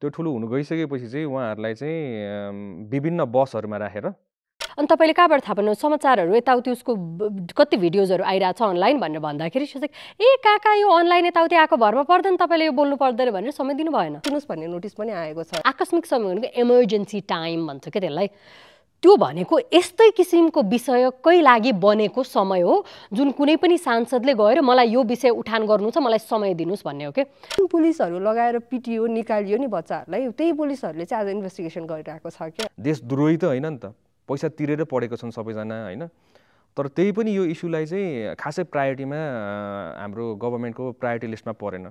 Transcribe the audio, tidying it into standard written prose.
त्यो ठुलो हुनु गइसकेपछि चाहिँ उहाँहरूलाई चाहिँ विभिन्न बसहरूमा राखेर अनि तपाईँले कहाँबाट थाहा पाउनु समाचारहरू यताउति उसको कति भिडियोजहरू आइरहेछ अनलाइन भनेर भन्दाखेरि ए काका यो अनलाइन यताउति आएको भरमा पर्दैन तपाईँले यो बोल्नु पर्दैन भनेर समय दिनु भएन सुन्नुहोस् भन्ने नोटिस पनि आएको छ आकस्मिक समय भनेको इमर्जेन्सी टाइम भन्छ क्या त्यसलाई त्यो भनेको यस्तै किसिमको विषयकै लागि बनेको समय हो जुन कुनै पनि सांसदले गएर मलाई यो विषय उठान गर्नु छ मलाई समय दिनुस् भन्ने हो के पुलिसहरू लगाएर पिटियो निकालियो नि बच्चाहरूलाई त्यही पुलिसहरूले चाहिँ आज इन्भेस्टिगेसन गरिरहेको छ क्या देशद्रोही त होइन नि त पैसा तिरेर पढेको छन् सबैजना होइन तर त्यही पनि यो इस्युलाई चाहिँ खासै प्रायोरिटीमा हाम्रो गभर्मेन्टको प्रायोरिटी लिस्टमा परेन